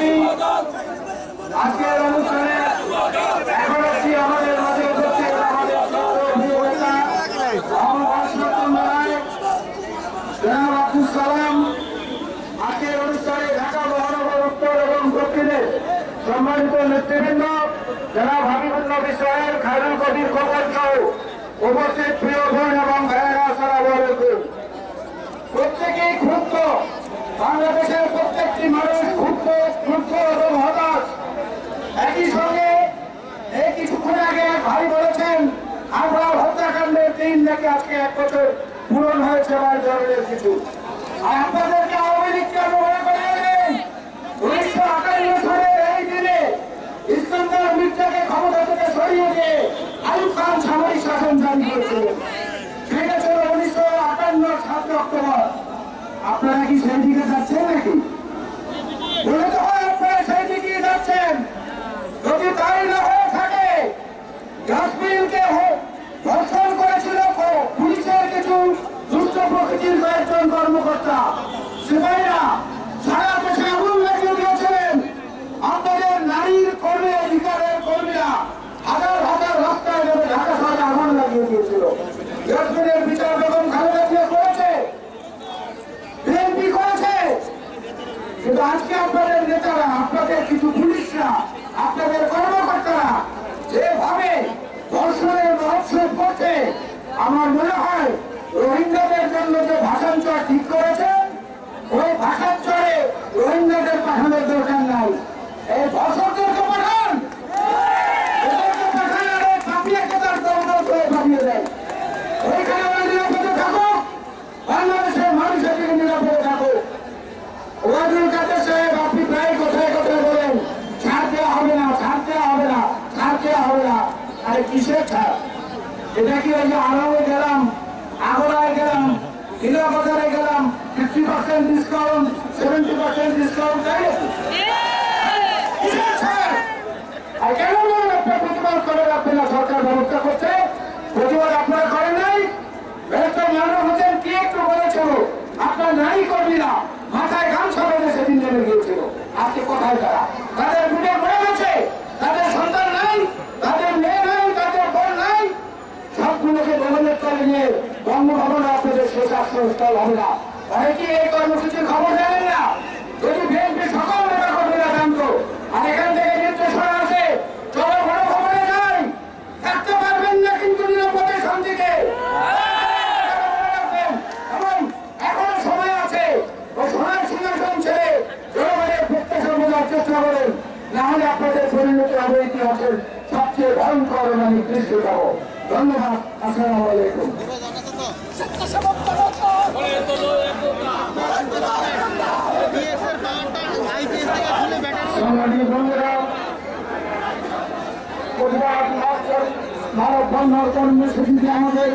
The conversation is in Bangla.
আমি আজকের অনুষ্ঠানে এখন একটি আমাদের মাঝে উপস্থিত আমাদের প্রিয় নেতা জনাব আব্দুল সালাম। আজকের অনুষ্ঠানে ঢাকা মহানগর উত্তর এবং দক্ষিণে সম্মানিত নেতৃবৃন্দ জনাব হাবিবুল্লাহ সোহেল, খায়রুল কবির খোকন সহ উপস্থিত প্রিয় বোন এবং ভাইয়েরা, আসসালামু আলাইকুম। প্রত্যেকেই ক্ষুব্ধ, বাংলাদেশের প্রত্যেকটি মানুষ ক্ষুব্ধ এবং হতাশ। একই সঙ্গে এই কিছুক্ষণ আগে ভাই বলেছেন আমরা হত্যাকাণ্ডের দিন নাকি আজকে 1 বছর পূরণ হয়েছে বা এই ধরনের কিছু। আর আপনাদেরকে আওয়ামী লীগ কেন মনে করে নেই? 1958 সালের এই দিনে ইস্কন্দর মির্জাকে ক্ষমতা থেকে সরিয়ে দিয়ে আইয়ুব খান সামরিক শাসন জারি করেছিলেন। সেটা ছিল 1958 7 অক্টোবর। আপনারা কি সেই দিকে যাচ্ছেন নাকি? বলে তো হয় আপনারা সেই দিকে যাচ্ছেন। যদি তাই না হয়ে থাকে, কাশ্মীরকে ধর্ষণ করেছিল পুলিশের কিছু দুষ্ট প্রকৃতির কয়েকজন কর্মকর্তা, সিপাহীরা সারা দেশে আগুন লাগিয়ে দিয়েছিলেন। আপনাদের নারীর কর্মী, অধিকারের কর্মীরা হাজার হাজার রাস্তায় নেমে ঢাকা শহরে আগুন লাগিয়ে দিয়েছিল। কাশ্মীরের বিচার বেগম খালেদা জিয়া করেছে, বিএনপি করেছে। কিন্তু আজকে আপনাদের নেতারা, আপনাদের কিছু পুলিশরা, আপনাদের কর্মকর্তারা যেভাবে ধর্ষণের মহোৎসব করছে, আমার মনে হয় রোহিঙ্গাদের জন্য যে ভাষান্তর ঠিক করেছেন, ওই ভাষান্তরে রোহিঙ্গাদের পাঠানোর দরকার নাই। এই ধর্ষকদেরকে পাঠান, এদেরকে পাঠান, আর এই পাপিয়াকে তার দমদম করে পাঠিয়ে দেয়। ওইখানে ওরা নিরাপদে থাকুক, বাংলাদেশের মানুষের দিকে নিরাপদে থাকুক। ওয়াদুল কাদের সাহেব, আপনি প্রায় কোথায় কোথায় বলেন ছাড় দেওয়া হবে না, ছাড় দেওয়া হবে না, ছাড় দেওয়া হবে না। আরে কিসের ছাড়? এটা কি ওই যে আরামে গেলাম, আগরায় গেলাম, হিলাবাজারে গেলাম, 50% ডিসকাউন্ট, 70% ডিসকাউন্ট, তাই নাকি? কিসের ছাড়? আর কেন বলেন আপনার প্রতিবাদ করে রাখবেন না? সরকার ব্যবস্থা করছে, প্রতিবাদ আপনারা করেন নাই। ব্যারিস্টার মানব হোসেন কি একটু বলেছিল আপনার নাই কর্মীরা মাথায় গামছা বেঁধে সেদিন নেমে গিয়েছিল। আজকে কোথায় তারা? তাদের বুটে পড়ে গেছে, তাদের সন্তান নাই, তাদের মেয়ে নাই, তাদের বোন নাই। সবগুলোকে দমনের তলে নিয়ে বঙ্গভবনে আপনাদের শেষ আশ্রয়স্থল হবে না। তাহলে কি এই কর্মসূচির খবর জানেন না? যদি বিএনপি সকল নেতা কর্মীরা জানতো, আর এখান থেকে নির্দেশনা আছে চলো গণভবনে যাই, থাকতে পারবেন না কিন্তু নিরাপদে শান্তিতে। এবং এখনো সময় আছে, ও সোনার সিংহাসন ছেড়ে জনগণের প্রত্যাশা বোঝার চেষ্টা করেন, না হলে আপনাদের পরিণতি হবে ইতিহাসের সবচেয়ে ভয়ঙ্কর এবং নিকৃষ্টতম। ধন্যবাদ, আসসালামু আলাইকুম। মানববন্ধন কর্মসূচিতে আমাদের